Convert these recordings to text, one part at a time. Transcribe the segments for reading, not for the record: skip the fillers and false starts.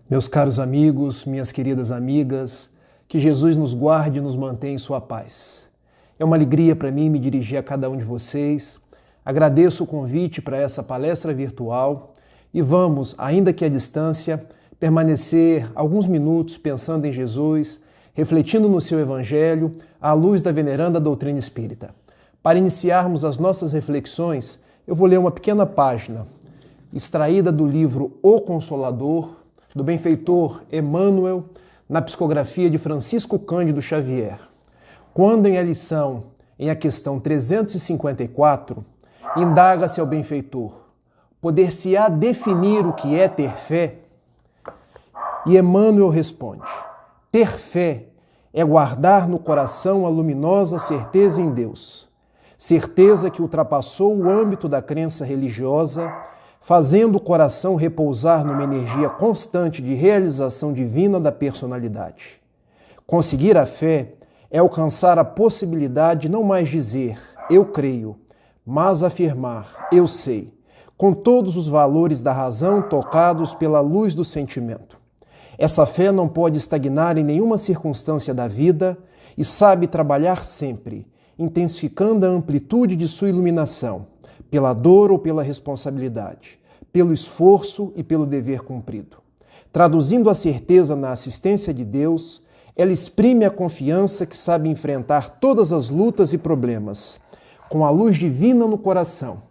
Meus caros amigos, minhas queridas amigas, que Jesus nos guarde e nos mantenha em sua paz. É uma alegria para mim me dirigir a cada um de vocês. Agradeço o convite para essa palestra virtual e vamos, ainda que à distância, permanecer alguns minutos pensando em Jesus, refletindo no seu Evangelho, à luz da veneranda doutrina espírita. Para iniciarmos as nossas reflexões, eu vou ler uma pequena página, extraída do livro O Consolador, do benfeitor Emmanuel, na psicografia de Francisco Cândido Xavier. Quando em a questão 354, indaga-se ao benfeitor: poder-se-á definir o que é ter fé? E Emmanuel responde: ter fé é guardar no coração a luminosa certeza em Deus, certeza que ultrapassou o âmbito da crença religiosa, fazendo o coração repousar numa energia constante de realização divina da personalidade. Conseguir a fé é alcançar a possibilidade de não mais dizer eu creio, mas afirmar eu sei, com todos os valores da razão tocados pela luz do sentimento. Essa fé não pode estagnar em nenhuma circunstância da vida e sabe trabalhar sempre, intensificando a amplitude de sua iluminação, pela dor ou pela responsabilidade, pelo esforço e pelo dever cumprido. Traduzindo a certeza na assistência de Deus, ela exprime a confiança que sabe enfrentar todas as lutas e problemas, com a luz divina no coração,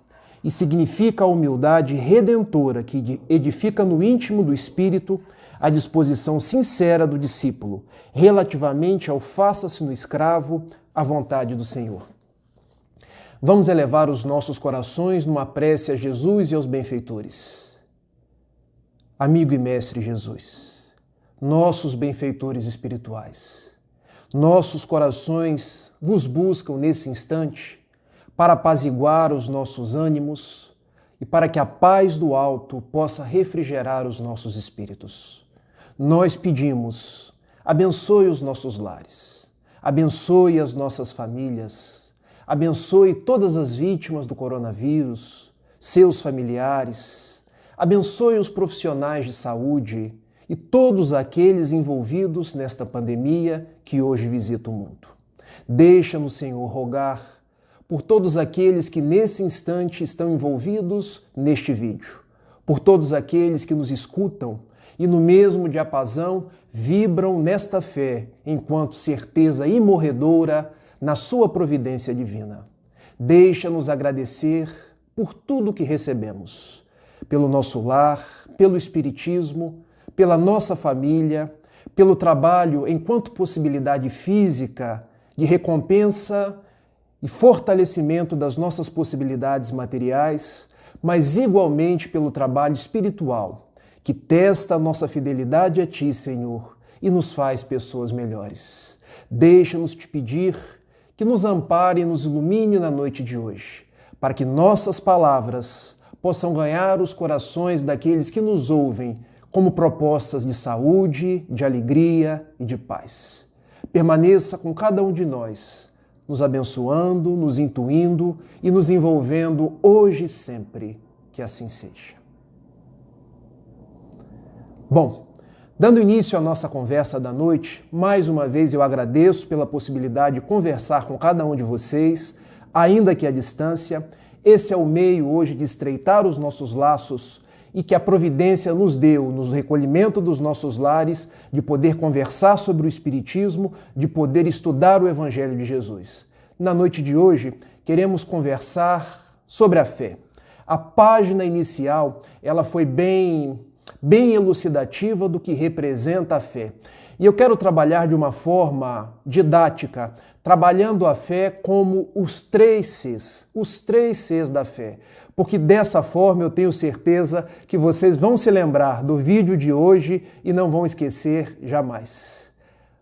e significa a humildade redentora que edifica no íntimo do espírito a disposição sincera do discípulo, relativamente ao faça-se no escravo à vontade do Senhor. Vamos elevar os nossos corações numa prece a Jesus e aos benfeitores. Amigo e mestre Jesus, nossos benfeitores espirituais, nossos corações vos buscam nesse instante para apaziguar os nossos ânimos e para que a paz do alto possa refrigerar os nossos espíritos. Nós pedimos, abençoe os nossos lares, abençoe as nossas famílias, abençoe todas as vítimas do coronavírus, seus familiares, abençoe os profissionais de saúde e todos aqueles envolvidos nesta pandemia que hoje visita o mundo. Deixa-nos, Senhor, rogar por todos aqueles que nesse instante estão envolvidos neste vídeo, por todos aqueles que nos escutam e no mesmo diapasão vibram nesta fé enquanto certeza imorredora na sua providência divina. Deixa-nos agradecer por tudo que recebemos, pelo nosso lar, pelo Espiritismo, pela nossa família, pelo trabalho enquanto possibilidade física de recompensa e fortalecimento das nossas possibilidades materiais, mas igualmente pelo trabalho espiritual, que testa a nossa fidelidade a Ti, Senhor, e nos faz pessoas melhores. Deixa-nos te pedir que nos ampare e nos ilumine na noite de hoje, para que nossas palavras possam ganhar os corações daqueles que nos ouvem como propostas de saúde, de alegria e de paz. Permaneça com cada um de nós, nos abençoando, nos intuindo e nos envolvendo hoje e sempre. Que assim seja. Bom, dando início à nossa conversa da noite, mais uma vez eu agradeço pela possibilidade de conversar com cada um de vocês, ainda que à distância. Esse é o meio hoje de estreitar os nossos laços e que a providência nos deu no recolhimento dos nossos lares, de poder conversar sobre o Espiritismo, de poder estudar o Evangelho de Jesus. Na noite de hoje, queremos conversar sobre a fé. A página inicial, ela foi bem elucidativa do que representa a fé. E eu quero trabalhar de uma forma didática, trabalhando a fé como os três Cs da fé. Porque dessa forma eu tenho certeza que vocês vão se lembrar do vídeo de hoje e não vão esquecer jamais.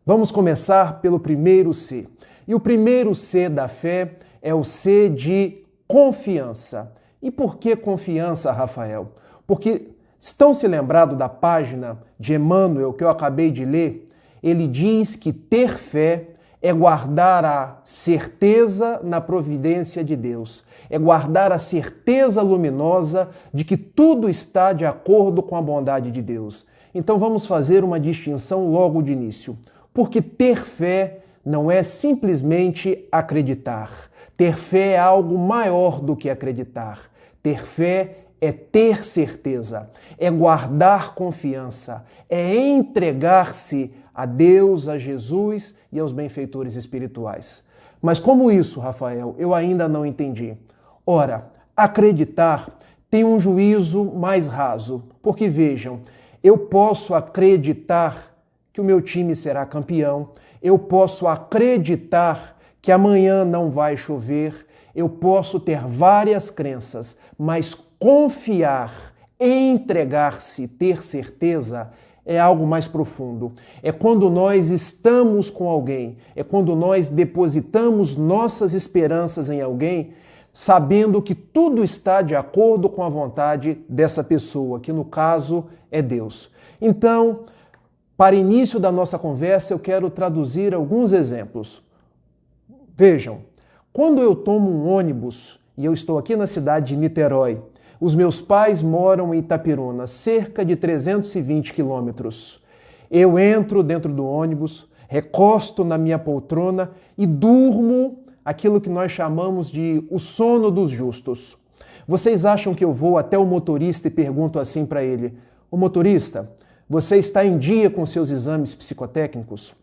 Vamos começar pelo primeiro C. E o primeiro C da fé é o C de confiança. E por que confiança, Rafael? Porque estão se lembrados da página de Emmanuel que eu acabei de ler? Ele diz que ter fé é guardar a certeza na providência de Deus, é guardar a certeza luminosa de que tudo está de acordo com a bondade de Deus. Então vamos fazer uma distinção logo de início, porque ter fé não é simplesmente acreditar. Ter fé é algo maior do que acreditar. Ter fé é ter certeza, é guardar confiança, é entregar-se a Deus, a Jesus e aos benfeitores espirituais. Mas como isso, Rafael, eu ainda não entendi. Ora, acreditar tem um juízo mais raso, porque vejam, eu posso acreditar que o meu time será campeão, eu posso acreditar que amanhã não vai chover, eu posso ter várias crenças, mas confiar, entregar-se, ter certeza é algo mais profundo. É quando nós estamos com alguém, é quando nós depositamos nossas esperanças em alguém, sabendo que tudo está de acordo com a vontade dessa pessoa, que no caso é Deus. Então, para início da nossa conversa, eu quero traduzir alguns exemplos. Vejam, quando eu tomo um ônibus, e eu estou aqui na cidade de Niterói, os meus pais moram em Itapiruna, cerca de 320 quilômetros. Eu entro dentro do ônibus, recosto na minha poltrona e durmo aquilo que nós chamamos de o sono dos justos. Vocês acham que eu vou até o motorista e pergunto assim para ele: "Ô motorista, você está em dia com seus exames psicotécnicos?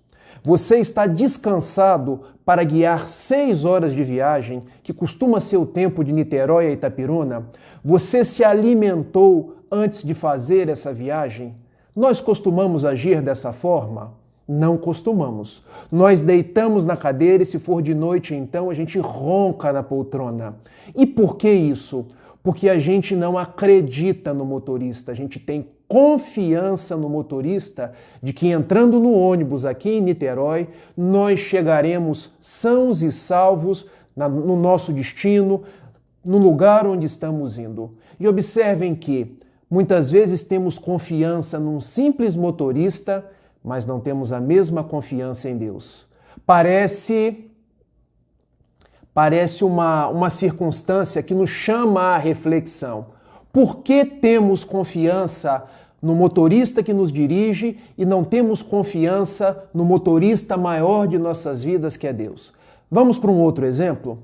Você está descansado para guiar 6 horas de viagem, que costuma ser o tempo de Niterói a Itapiruna? Você se alimentou antes de fazer essa viagem?" Nós costumamos agir dessa forma? Não costumamos. Nós deitamos na cadeira e, se for de noite, então a gente ronca na poltrona. E por que isso? Porque a gente não acredita no motorista, a gente tem confiança no motorista de que entrando no ônibus aqui em Niterói, nós chegaremos sãos e salvos no nosso destino, no lugar onde estamos indo. E observem que muitas vezes temos confiança num simples motorista, mas não temos a mesma confiança em Deus. Parece uma circunstância que nos chama à reflexão. Por que temos confiança no motorista que nos dirige e não temos confiança no motorista maior de nossas vidas, que é Deus? Vamos para um outro exemplo?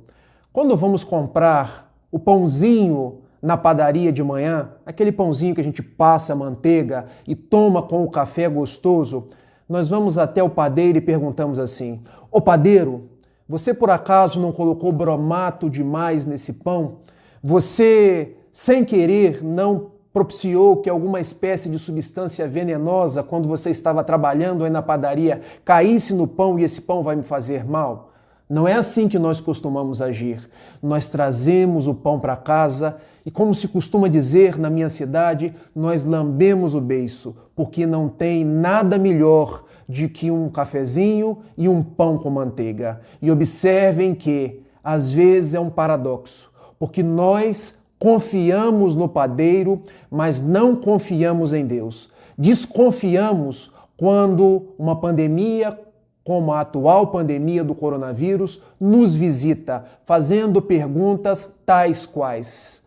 Quando vamos comprar o pãozinho na padaria de manhã, aquele pãozinho que a gente passa manteiga e toma com o café gostoso, nós vamos até o padeiro e perguntamos assim: "Ô padeiro, você por acaso não colocou bromato demais nesse pão? Você, sem querer, não propiciou que alguma espécie de substância venenosa, quando você estava trabalhando aí na padaria, caísse no pão e esse pão vai me fazer mal?" Não é assim que nós costumamos agir. Nós trazemos o pão para casa e, como se costuma dizer na minha cidade, nós lambemos o beiço, porque não tem nada melhor do que um cafezinho e um pão com manteiga. E observem que, às vezes, é um paradoxo, porque nós confiamos no padeiro, mas não confiamos em Deus. Desconfiamos quando uma pandemia, como a atual pandemia do coronavírus, nos visita, fazendo perguntas tais quais: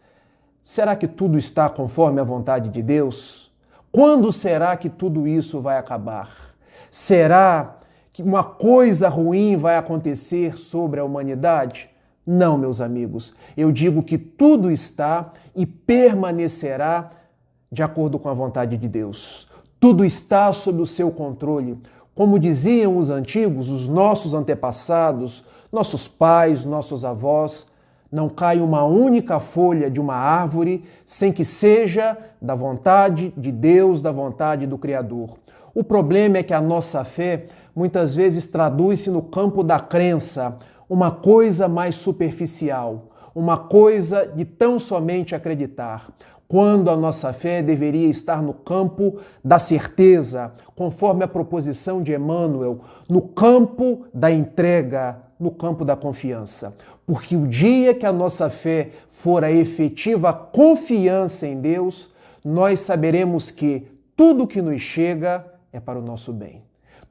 será que tudo está conforme a vontade de Deus? Quando será que tudo isso vai acabar? Será que uma coisa ruim vai acontecer sobre a humanidade? Não, meus amigos. Eu digo que tudo está e permanecerá de acordo com a vontade de Deus. Tudo está sob o seu controle. Como diziam os antigos, os nossos antepassados, nossos pais, nossos avós, não cai uma única folha de uma árvore sem que seja da vontade de Deus, da vontade do Criador. O problema é que a nossa fé muitas vezes traduz-se no campo da crença, uma coisa mais superficial, uma coisa de tão somente acreditar, quando a nossa fé deveria estar no campo da certeza, conforme a proposição de Emmanuel, no campo da entrega, no campo da confiança. Porque o dia que a nossa fé for a efetiva confiança em Deus, nós saberemos que tudo que nos chega é para o nosso bem.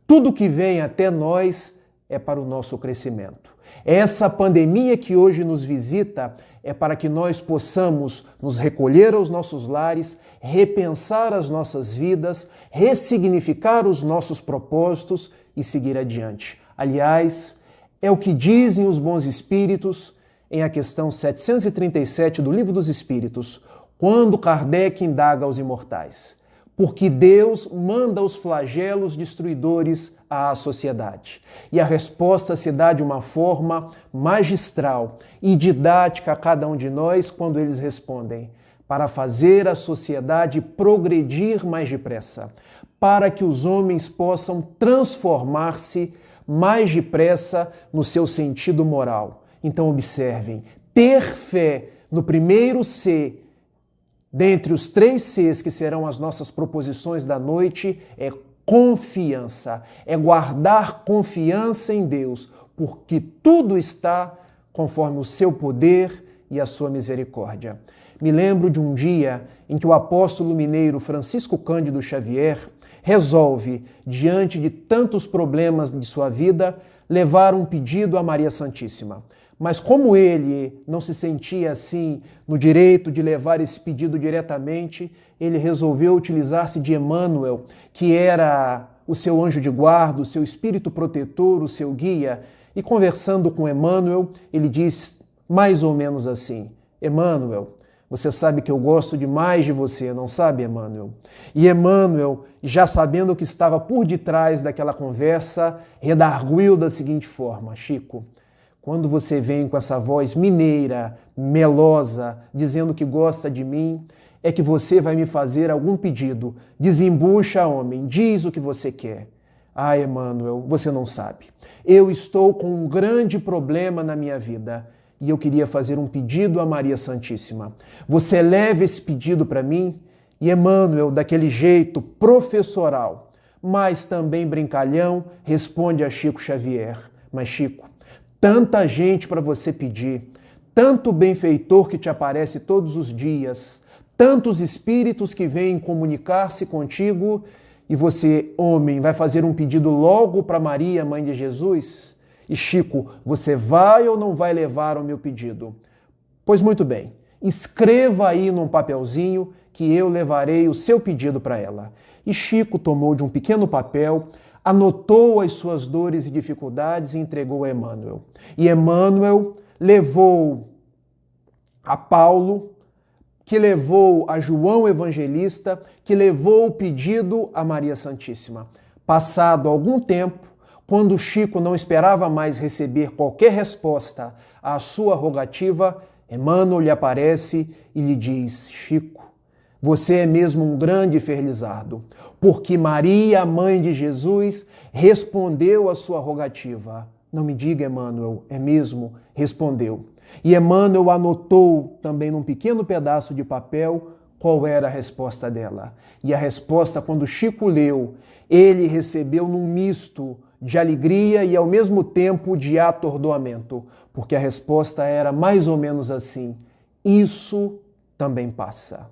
Tudo que vem até nós é para o nosso crescimento. Essa pandemia que hoje nos visita é para que nós possamos nos recolher aos nossos lares, repensar as nossas vidas, ressignificar os nossos propósitos e seguir adiante. Aliás, é o que dizem os bons espíritos em a questão 737 do Livro dos Espíritos, quando Kardec indaga aos imortais. Porque Deus manda os flagelos destruidores à sociedade. E a resposta se dá de uma forma magistral e didática a cada um de nós quando eles respondem: para fazer a sociedade progredir mais depressa, para que os homens possam transformar-se mais depressa no seu sentido moral. Então observem, ter fé no primeiro C, dentre os 3 Cs que serão as nossas proposições da noite, é confiança, é guardar confiança em Deus, porque tudo está conforme o seu poder e a sua misericórdia. Me lembro de um dia em que o apóstolo mineiro Francisco Cândido Xavier resolve, diante de tantos problemas de sua vida, levar um pedido a Maria Santíssima. Mas como ele não se sentia assim no direito de levar esse pedido diretamente, ele resolveu utilizar-se de Emmanuel, que era o seu anjo de guarda, o seu espírito protetor, o seu guia. E conversando com Emmanuel, ele disse mais ou menos assim: Emmanuel, você sabe que eu gosto demais de você, não sabe, Emmanuel? E Emmanuel, já sabendo o que estava por detrás daquela conversa, redarguiu da seguinte forma: Chico, quando você vem com essa voz mineira, melosa, dizendo que gosta de mim, é que você vai me fazer algum pedido. Desembucha, homem, diz o que você quer. Ah, Emmanuel, você não sabe. Eu estou com um grande problema na minha vida e eu queria fazer um pedido a Maria Santíssima. Você leva esse pedido para mim? E Emmanuel, daquele jeito professoral, mas também brincalhão, responde a Chico Xavier: mas Chico, tanta gente para você pedir, tanto benfeitor que te aparece todos os dias, tantos espíritos que vêm comunicar-se contigo, e você, homem, vai fazer um pedido logo para Maria, mãe de Jesus? E Chico, você vai ou não vai levar o meu pedido? Pois muito bem, escreva aí num papelzinho que eu levarei o seu pedido para ela. E Chico tomou de um pequeno papel, anotou as suas dores e dificuldades e entregou a Emmanuel. E Emmanuel levou a Paulo, que levou a João Evangelista, que levou o pedido a Maria Santíssima. Passado algum tempo, quando Chico não esperava mais receber qualquer resposta à sua rogativa, Emmanuel lhe aparece e lhe diz: Chico, você é mesmo um grande Felizardo, porque Maria, a mãe de Jesus, respondeu à sua rogativa. Não me diga, Emmanuel, é mesmo? Respondeu. E Emmanuel anotou também num pequeno pedaço de papel qual era a resposta dela. E a resposta, quando Chico leu, ele recebeu num misto de alegria e ao mesmo tempo de atordoamento, porque a resposta era mais ou menos assim: isso também passa.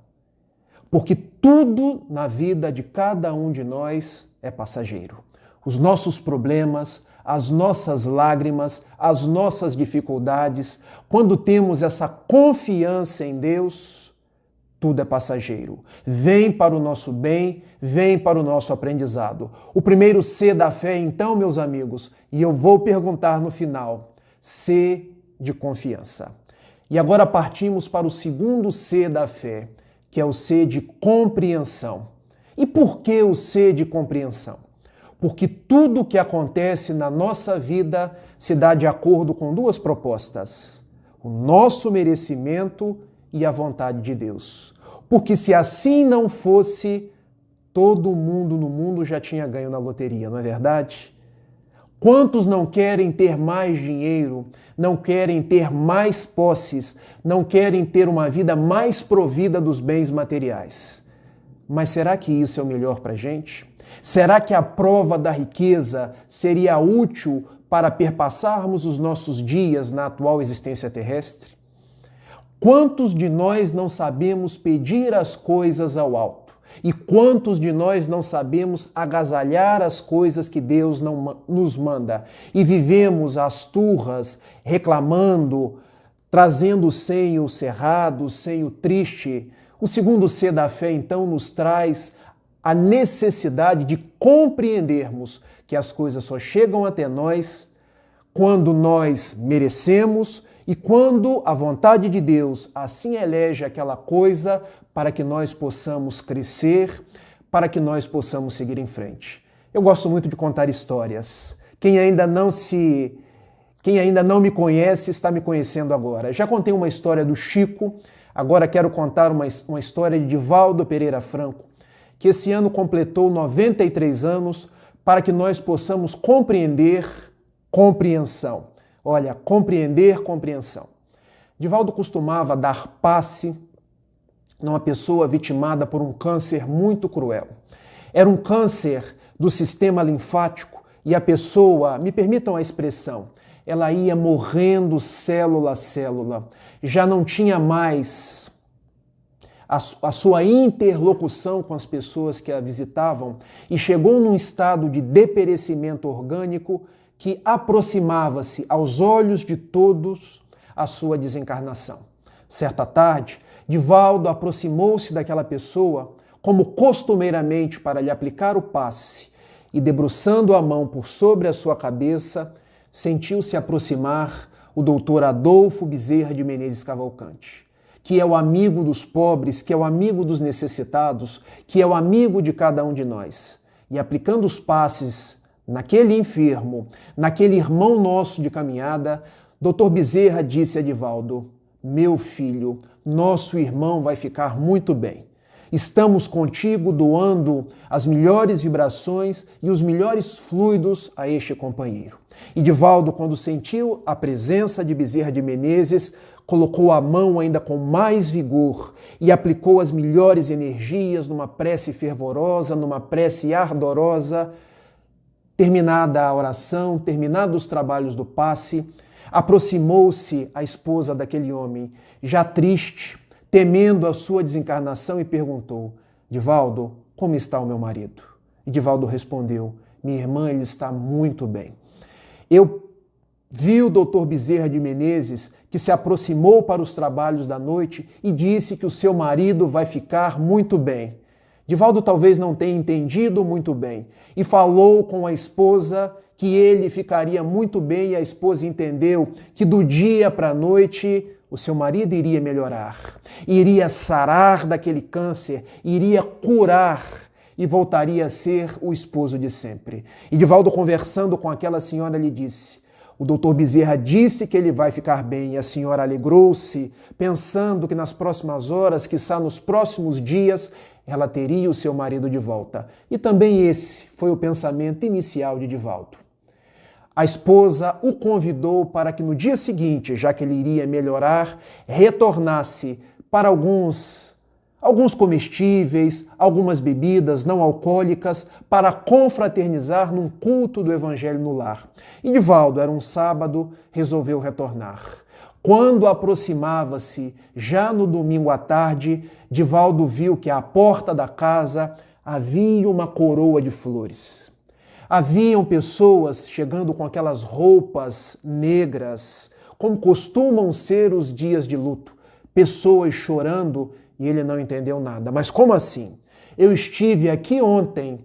Porque tudo na vida de cada um de nós é passageiro. Os nossos problemas, as nossas lágrimas, as nossas dificuldades, quando temos essa confiança em Deus, tudo é passageiro. Vem para o nosso bem, vem para o nosso aprendizado. O primeiro C da fé, então, meus amigos, e eu vou perguntar no final, C de confiança. E agora partimos para o segundo C da fé, que é o C de compreensão. E por que o C de compreensão? Porque tudo o que acontece na nossa vida se dá de acordo com 2 propostas: o nosso merecimento e a vontade de Deus. Porque se assim não fosse, todo mundo no mundo já tinha ganho na loteria, não é verdade? Quantos não querem ter mais dinheiro, não querem ter mais posses, não querem ter uma vida mais provida dos bens materiais? Mas será que isso é o melhor para a gente? Será que a prova da riqueza seria útil para perpassarmos os nossos dias na atual existência terrestre? Quantos de nós não sabemos pedir as coisas ao alto? E quantos de nós não sabemos agasalhar as coisas que Deus não nos manda e vivemos às turras, reclamando, trazendo o senho cerrado, o senho triste? O segundo C da fé, então, nos traz a necessidade de compreendermos que as coisas só chegam até nós quando nós merecemos e quando a vontade de Deus assim elege aquela coisa para que nós possamos crescer, para que nós possamos seguir em frente. Eu gosto muito de contar histórias. Quem ainda não me conhece está me conhecendo agora. Já contei uma história do Chico, agora quero contar uma história de Divaldo Pereira Franco, que esse ano completou 93 anos, para que nós possamos compreender compreensão. Olha, compreender compreensão. Divaldo costumava dar passe numa pessoa vitimada por um câncer muito cruel. Era um câncer do sistema linfático e a pessoa, me permitam a expressão, ela ia morrendo célula a célula, já não tinha mais a sua interlocução com as pessoas que a visitavam e chegou num estado de deperecimento orgânico que aproximava-se aos olhos de todos a sua desencarnação. Certa tarde, Divaldo aproximou-se daquela pessoa, como costumeiramente para lhe aplicar o passe, e debruçando a mão por sobre a sua cabeça, sentiu-se aproximar o doutor Adolfo Bezerra de Menezes Cavalcante, que é o amigo dos pobres, que é o amigo dos necessitados, que é o amigo de cada um de nós. E aplicando os passes naquele enfermo, naquele irmão nosso de caminhada, doutor Bezerra disse a Divaldo: meu filho, nosso irmão vai ficar muito bem. Estamos contigo doando as melhores vibrações e os melhores fluidos a este companheiro. E Divaldo, quando sentiu a presença de Bezerra de Menezes, colocou a mão ainda com mais vigor e aplicou as melhores energias numa prece fervorosa, numa prece ardorosa. Terminada a oração, terminados os trabalhos do passe, aproximou-se a esposa daquele homem, já triste, temendo a sua desencarnação, e perguntou: Divaldo, como está o meu marido? E Divaldo respondeu: minha irmã, ele está muito bem. Eu vi o doutor Bezerra de Menezes, que se aproximou para os trabalhos da noite e disse que o seu marido vai ficar muito bem. Divaldo talvez não tenha entendido muito bem e falou com a esposa que ele ficaria muito bem, e a esposa entendeu que do dia para a noite o seu marido iria melhorar, iria sarar daquele câncer, iria curar e voltaria a ser o esposo de sempre. E Divaldo, conversando com aquela senhora, lhe disse: o doutor Bezerra disse que ele vai ficar bem. E a senhora alegrou-se, pensando que nas próximas horas, quiçá nos próximos dias, ela teria o seu marido de volta. E também esse foi o pensamento inicial de Divaldo. A esposa o convidou para que no dia seguinte, já que ele iria melhorar, retornasse para alguns comestíveis, algumas bebidas não alcoólicas, para confraternizar num culto do Evangelho no lar. E Divaldo, era um sábado, resolveu retornar. Quando aproximava-se, já no domingo à tarde, Divaldo viu que à porta da casa havia uma coroa de flores. Haviam pessoas chegando com aquelas roupas negras, como costumam ser os dias de luto. Pessoas chorando, e ele não entendeu nada. Mas como assim? Eu estive aqui ontem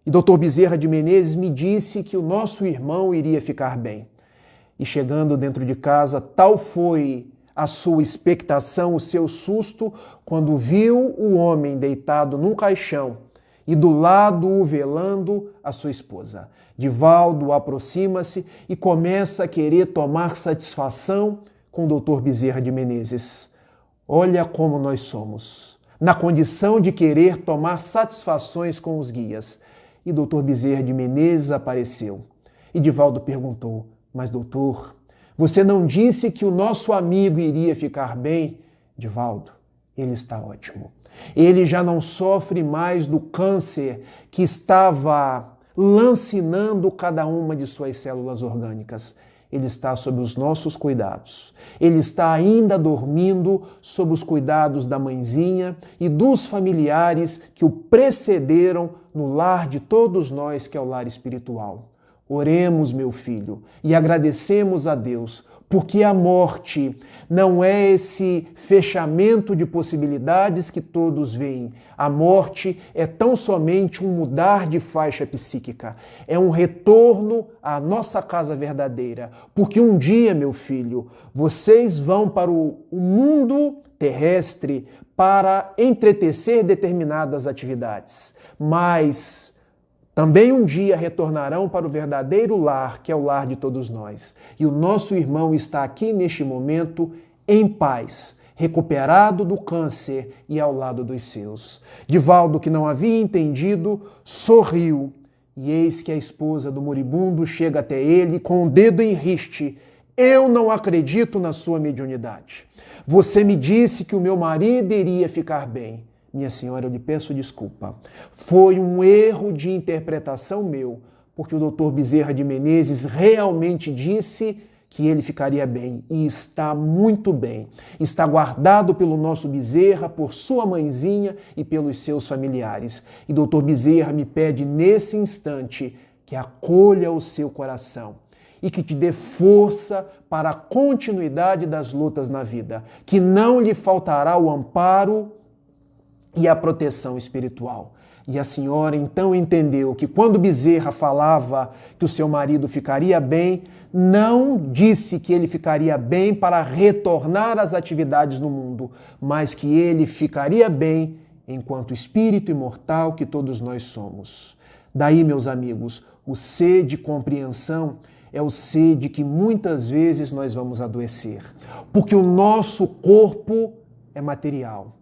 e Dr. Bezerra de Menezes me disse que o nosso irmão iria ficar bem. E chegando dentro de casa, tal foi a sua expectação, o seu susto, quando viu o homem deitado num caixão e do lado o velando a sua esposa. Divaldo aproxima-se e começa a querer tomar satisfação com o Dr. Bezerra de Menezes. Olha como nós somos, na condição de querer tomar satisfações com os guias. E Dr. Bezerra de Menezes apareceu. E Divaldo perguntou: mas doutor, você não disse que o nosso amigo iria ficar bem? Divaldo, ele está ótimo. Ele já não sofre mais do câncer que estava lancinando cada uma de suas células orgânicas. Ele está sob os nossos cuidados. Ele está ainda dormindo sob os cuidados da mãezinha e dos familiares que o precederam no lar de todos nós, que é o lar espiritual. Oremos, meu filho, e agradecemos a Deus, porque a morte não é esse fechamento de possibilidades que todos veem. A morte é tão somente um mudar de faixa psíquica, é um retorno à nossa casa verdadeira. Porque um dia, meu filho, vocês vão para o mundo terrestre para entretecer determinadas atividades, mas também um dia retornarão para o verdadeiro lar, que é o lar de todos nós. E o nosso irmão está aqui neste momento em paz, recuperado do câncer e ao lado dos seus. Divaldo, que não havia entendido, sorriu. E eis que a esposa do moribundo chega até ele com o dedo em riste. Eu não acredito na sua mediunidade. Você me disse que o meu marido iria ficar bem. Minha senhora, eu lhe peço desculpa. Foi um erro de interpretação meu, porque o doutor Bezerra de Menezes realmente disse que ele ficaria bem. E está muito bem. Está guardado pelo nosso Bezerra, por sua mãezinha e pelos seus familiares. E doutor Bezerra me pede nesse instante que acolha o seu coração e que te dê força para a continuidade das lutas na vida, que não lhe faltará o amparo e a proteção espiritual. E a senhora então entendeu que quando Bezerra falava que o seu marido ficaria bem, não disse que ele ficaria bem para retornar às atividades no mundo, mas que ele ficaria bem enquanto espírito imortal que todos nós somos. Daí, meus amigos, o ser de compreensão é o ser de que muitas vezes nós vamos adoecer, porque o nosso corpo é material.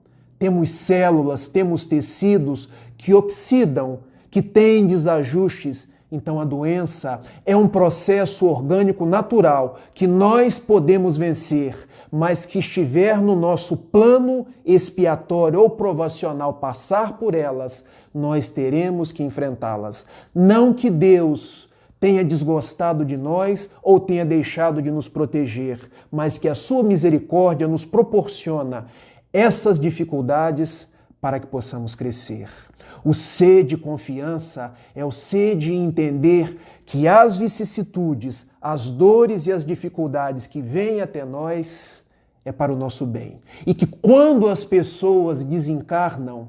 Temos células, temos tecidos que oxidam, que têm desajustes. Então a doença é um processo orgânico natural que nós podemos vencer, mas que estiver no nosso plano expiatório ou provacional passar por elas, nós teremos que enfrentá-las. Não que Deus tenha desgostado de nós ou tenha deixado de nos proteger, mas que a sua misericórdia nos proporciona essas dificuldades para que possamos crescer. O ser de confiança é o ser de entender que as vicissitudes, as dores e as dificuldades que vêm até nós é para o nosso bem. E que quando as pessoas desencarnam,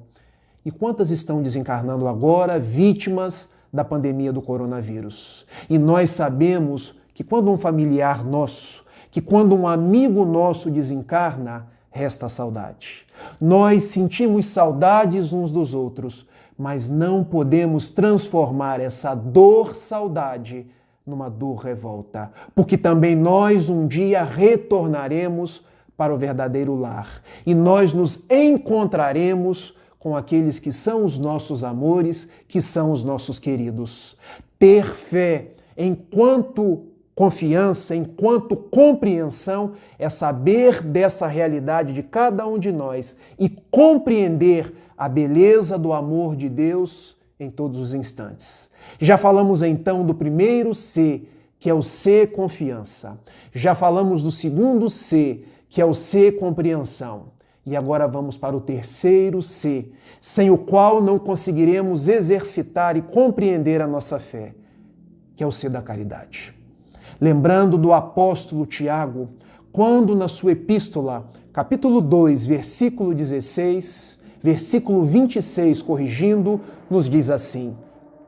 e quantas estão desencarnando agora, vítimas da pandemia do coronavírus? E nós sabemos que quando um familiar nosso, que quando um amigo nosso desencarna, resta a saudade. Nós sentimos saudades uns dos outros, mas não podemos transformar essa dor-saudade numa dor-revolta, porque também nós um dia retornaremos para o verdadeiro lar e nós nos encontraremos com aqueles que são os nossos amores, que são os nossos queridos. Ter fé enquanto confiança, enquanto compreensão, é saber dessa realidade de cada um de nós e compreender a beleza do amor de Deus em todos os instantes. Já falamos então do primeiro C, que é o C confiança. Já falamos do segundo C, que é o C compreensão. E agora vamos para o terceiro C, sem o qual não conseguiremos exercitar e compreender a nossa fé, que é o C da caridade. Lembrando do apóstolo Tiago, quando na sua epístola, capítulo 2, versículo 16, versículo 26, corrigindo, nos diz assim: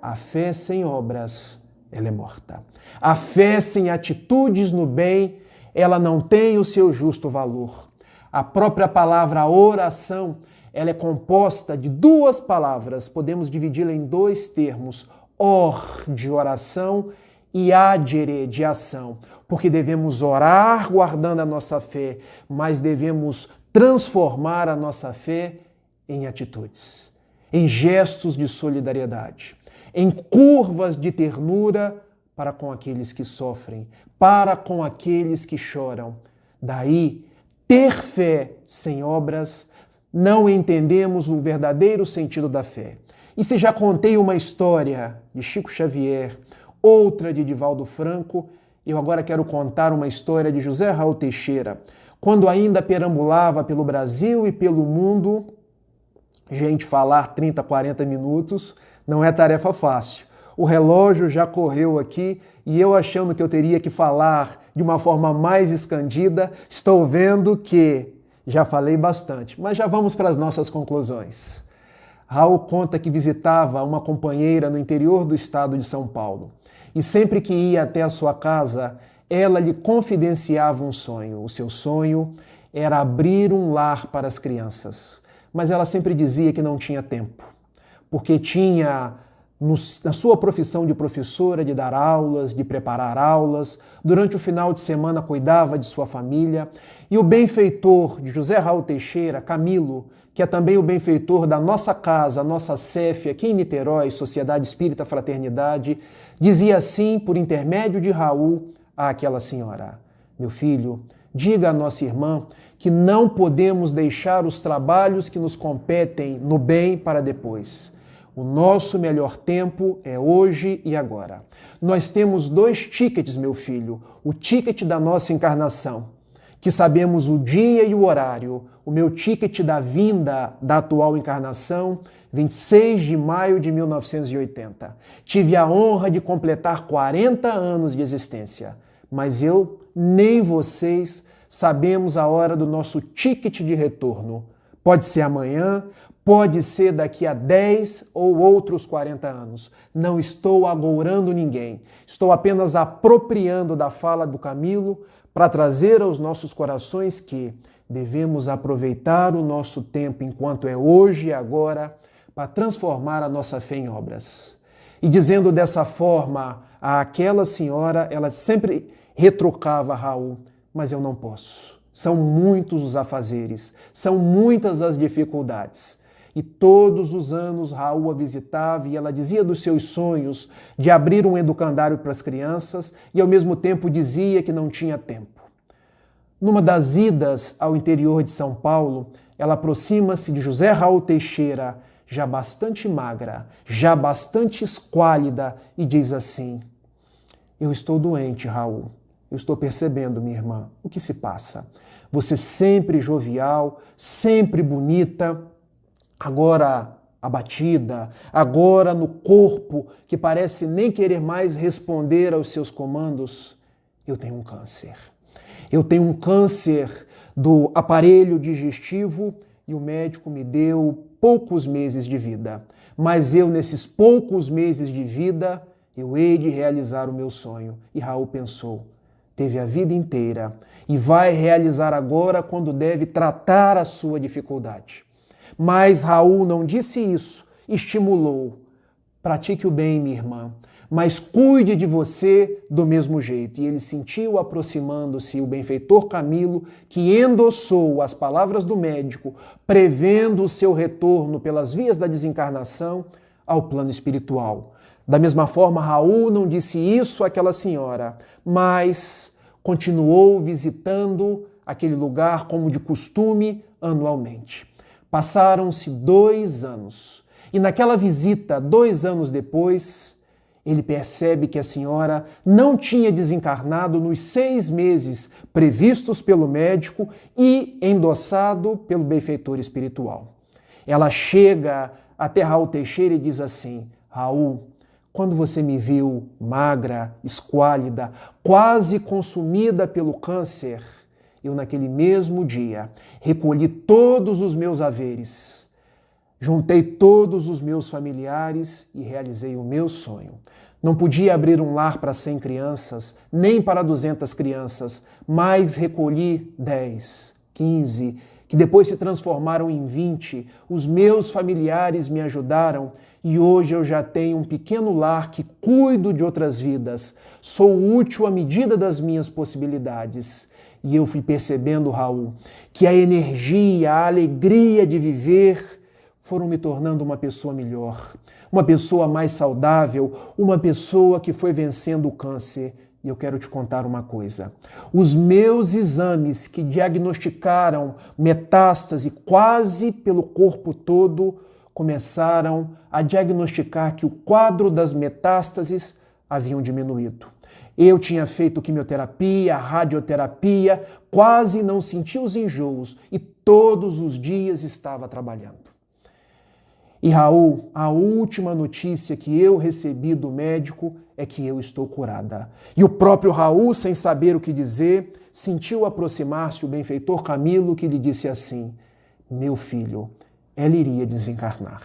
a fé sem obras, ela é morta. A fé sem atitudes no bem, ela não tem o seu justo valor. A própria palavra oração, ela é composta de duas palavras, podemos dividi-la em dois termos, or, de oração, e agere, de ação, porque devemos orar guardando a nossa fé, mas devemos transformar a nossa fé em atitudes, em gestos de solidariedade, em curvas de ternura para com aqueles que sofrem, para com aqueles que choram. Daí, ter fé sem obras, não entendemos o verdadeiro sentido da fé. E se já contei uma história de Chico Xavier, outra de Divaldo Franco, Eu agora quero contar uma história de José Raul Teixeira, quando ainda perambulava pelo Brasil e pelo mundo. Gente, falar 30, 40 minutos não é tarefa fácil. O relógio já correu aqui e eu, achando que eu teria que falar de uma forma mais escandida, estou vendo que já falei bastante, mas já vamos para as nossas conclusões. Raul conta que visitava uma companheira no interior do estado de São Paulo e sempre que ia até a sua casa, ela lhe confidenciava um sonho. O seu sonho era abrir um lar para as crianças, mas ela sempre dizia que não tinha tempo, porque tinha na sua profissão de professora, de dar aulas, de preparar aulas, durante o final de semana cuidava de sua família, e o benfeitor de José Raul Teixeira, Camilo, que é também o benfeitor da nossa casa, a nossa CEF aqui em Niterói, Sociedade Espírita Fraternidade, dizia assim, por intermédio de Raul, àquela senhora: meu filho, diga à nossa irmã que não podemos deixar os trabalhos que nos competem no bem para depois. O nosso melhor tempo é hoje e agora. Nós temos 2 tickets, meu filho. O ticket da nossa encarnação, que sabemos o dia e o horário. O meu ticket da vinda da atual encarnação, 26 de maio de 1980. Tive a honra de completar 40 anos de existência, mas eu nem vocês sabemos a hora do nosso ticket de retorno. Pode ser amanhã, pode ser daqui a 10 ou outros 40 anos. Não estou agourando ninguém. Estou apenas apropriando da fala do Camilo para trazer aos nossos corações que devemos aproveitar o nosso tempo enquanto é hoje e agora para transformar a nossa fé em obras. E dizendo dessa forma àquela senhora, ela sempre retrucava Raul: mas eu não posso. São muitos os afazeres, são muitas as dificuldades. E todos os anos Raul a visitava e ela dizia dos seus sonhos de abrir um educandário para as crianças e ao mesmo tempo dizia que não tinha tempo. Numa das idas ao interior de São Paulo, ela aproxima-se de José Raul Teixeira, já bastante magra, já bastante esquálida, e diz assim: eu estou doente, Raul. Eu estou percebendo, minha irmã, o que se passa. Você sempre jovial, sempre bonita, agora abatida, agora no corpo que parece nem querer mais responder aos seus comandos. Eu tenho um câncer. Eu tenho um câncer do aparelho digestivo e o médico me deu poucos meses de vida. Mas eu, nesses poucos meses de vida, eu hei de realizar o meu sonho. E Raul pensou: teve a vida inteira e vai realizar agora quando deve tratar a sua dificuldade. Mas Raul não disse isso, estimulou: pratique o bem, minha irmã, mas cuide de você do mesmo jeito. E ele sentiu aproximando-se o benfeitor Camilo, que endossou as palavras do médico, prevendo o seu retorno pelas vias da desencarnação ao plano espiritual. Da mesma forma, Raul não disse isso àquela senhora, mas continuou visitando aquele lugar como de costume anualmente. Passaram-se 2 anos e naquela visita, 2 anos depois, ele percebe que a senhora não tinha desencarnado nos 6 meses previstos pelo médico e endossado pelo benfeitor espiritual. Ela chega até Raul Teixeira e diz assim: Raul, quando você me viu magra, esquálida, quase consumida pelo câncer, eu naquele mesmo dia recolhi todos os meus haveres, juntei todos os meus familiares e realizei o meu sonho. Não podia abrir um lar para 100 crianças, nem para 200 crianças, mas recolhi 10, 15, que depois se transformaram em 20. Os meus familiares me ajudaram e hoje eu já tenho um pequeno lar que cuido de outras vidas. Sou útil à medida das minhas possibilidades. E eu fui percebendo, Raul, que a energia, a alegria de viver foram me tornando uma pessoa melhor, uma pessoa mais saudável, uma pessoa que foi vencendo o câncer. E eu quero te contar uma coisa. Os meus exames que diagnosticaram metástase quase pelo corpo todo começaram a diagnosticar que o quadro das metástases haviam diminuído. Eu tinha feito quimioterapia, radioterapia, quase não senti os enjoos e todos os dias estava trabalhando. E Raul, a última notícia que eu recebi do médico é que eu estou curada. E o próprio Raul, sem saber o que dizer, sentiu aproximar-se o benfeitor Camilo, que lhe disse assim: meu filho, ela iria desencarnar.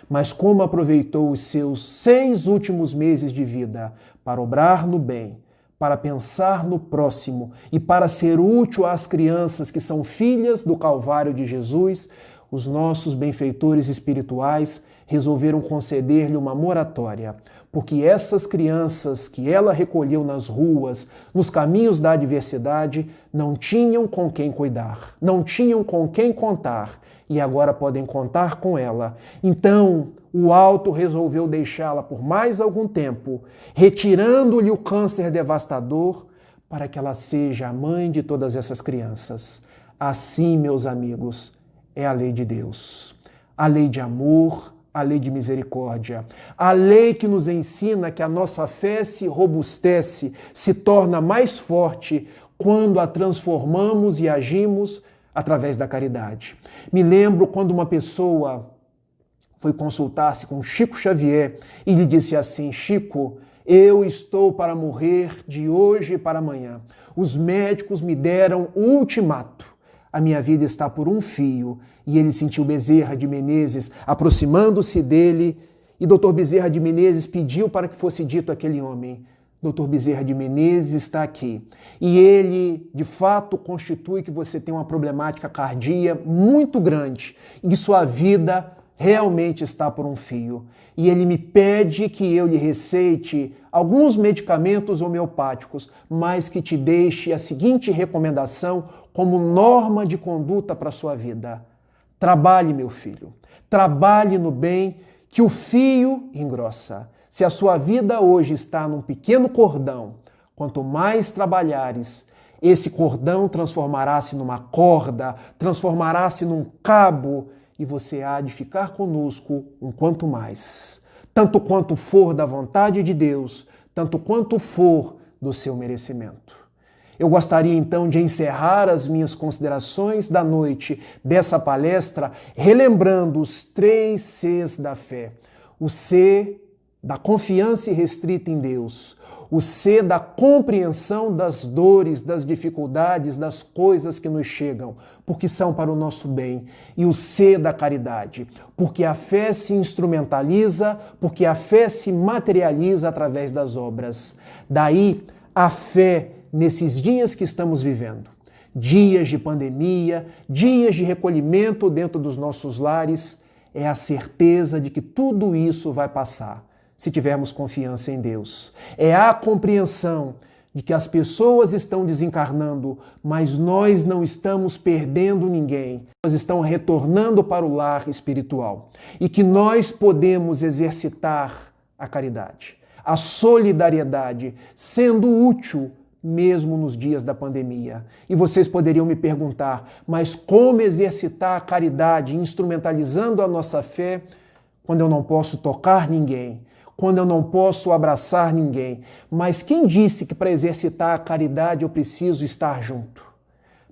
Mas como aproveitou os seus 6 últimos meses de vida para obrar no bem, para pensar no próximo e para ser útil às crianças que são filhas do Calvário de Jesus, os nossos benfeitores espirituais resolveram conceder-lhe uma moratória, porque essas crianças que ela recolheu nas ruas, nos caminhos da adversidade, não tinham com quem cuidar, não tinham com quem contar, e agora podem contar com ela. Então, o alto resolveu deixá-la por mais algum tempo, retirando-lhe o câncer devastador, para que ela seja a mãe de todas essas crianças. Assim, meus amigos, é a lei de Deus. A lei de amor, a lei de misericórdia. A lei que nos ensina que a nossa fé se robustece, se torna mais forte quando a transformamos e agimos através da caridade. Me lembro quando uma pessoa foi consultar-se com Chico Xavier e lhe disse assim: Chico, eu estou para morrer de hoje para amanhã. Os médicos me deram o ultimato. A minha vida está por um fio. E ele sentiu Bezerra de Menezes aproximando-se dele. E Dr. Bezerra de Menezes pediu para que fosse dito àquele homem: Dr. Bezerra de Menezes está aqui. E ele, de fato, constitui que você tem uma problemática cardíaca muito grande e que sua vida realmente está por um fio. E ele me pede que eu lhe receite alguns medicamentos homeopáticos, mas que te deixe a seguinte recomendação como norma de conduta para a sua vida. Trabalhe, meu filho. Trabalhe no bem, que o fio engrossa. Se a sua vida hoje está num pequeno cordão, quanto mais trabalhares, esse cordão transformará-se numa corda, transformará-se num cabo, e você há de ficar conosco um quanto mais. Tanto quanto for da vontade de Deus, tanto quanto for do seu merecimento. Eu gostaria então de encerrar as minhas considerações da noite dessa palestra relembrando os 3 Cs da fé. O C da confiança irrestrita em Deus, o C da compreensão das dores, das dificuldades, das coisas que nos chegam, porque são para o nosso bem, e o C da caridade, porque a fé se instrumentaliza, porque a fé se materializa através das obras. Daí a fé nesses dias que estamos vivendo, dias de pandemia, dias de recolhimento dentro dos nossos lares, é a certeza de que tudo isso vai passar, se tivermos confiança em Deus. É a compreensão de que as pessoas estão desencarnando, mas nós não estamos perdendo ninguém. Elas estão retornando para o lar espiritual. E que nós podemos exercitar a caridade, a solidariedade, sendo útil mesmo nos dias da pandemia. E vocês poderiam me perguntar, mas como exercitar a caridade instrumentalizando a nossa fé quando eu não posso tocar ninguém, quando eu não posso abraçar ninguém? Mas quem disse que para exercitar a caridade eu preciso estar junto?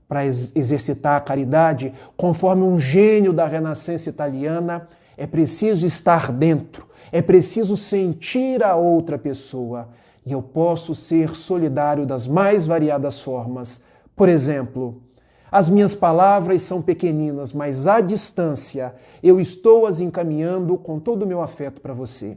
Para exercitar a caridade, conforme um gênio da Renascença italiana, é preciso estar dentro, é preciso sentir a outra pessoa. E eu posso ser solidário das mais variadas formas. Por exemplo, as minhas palavras são pequeninas, mas à distância eu estou as encaminhando com todo o meu afeto para você.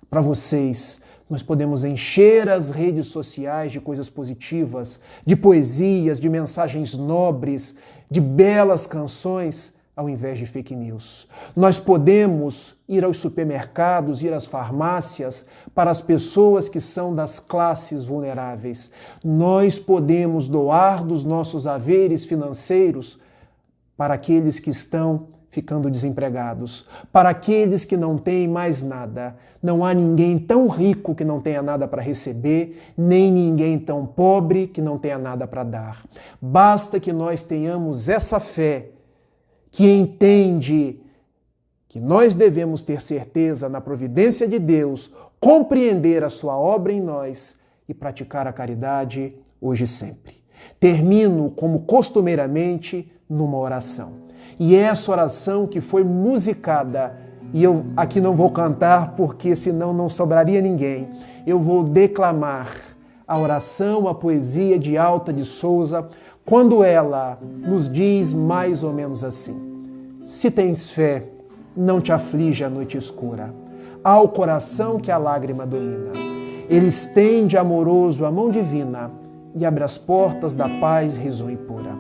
Para vocês, nós podemos encher as redes sociais de coisas positivas, de poesias, de mensagens nobres, de belas canções, ao invés de fake news. Nós podemos ir aos supermercados, ir às farmácias para as pessoas que são das classes vulneráveis. Nós podemos doar dos nossos haveres financeiros para aqueles que estão ficando desempregados, para aqueles que não têm mais nada. Não há ninguém tão rico que não tenha nada para receber, nem ninguém tão pobre que não tenha nada para dar. Basta que nós tenhamos essa fé que entende que nós devemos ter certeza na providência de Deus, compreender a sua obra em nós e praticar a caridade hoje e sempre. Termino, como costumeiramente, numa oração. E essa oração que foi musicada, e eu aqui não vou cantar porque senão não sobraria ninguém, eu vou declamar a oração, a poesia de Alta de Souza, quando ela nos diz mais ou menos assim: se tens fé, não te aflige a noite escura, ao coração que a lágrima domina. Ele estende amoroso a mão divina e abre as portas da paz risonha e pura.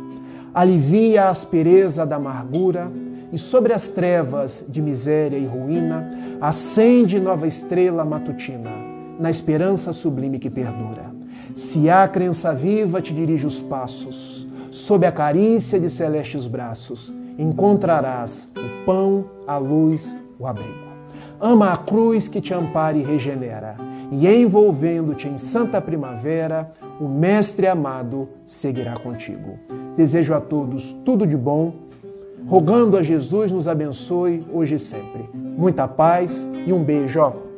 Alivia a aspereza da amargura e sobre as trevas de miséria e ruína acende nova estrela matutina, na esperança sublime que perdura. Se há crença viva te dirige os passos, sob a carícia de celestes braços, encontrarás o pão, a luz, o abrigo. Ama a cruz que te ampara e regenera, e envolvendo-te em santa primavera, o Mestre amado seguirá contigo. Desejo a todos tudo de bom, rogando a Jesus nos abençoe hoje e sempre. Muita paz e um beijo, ó.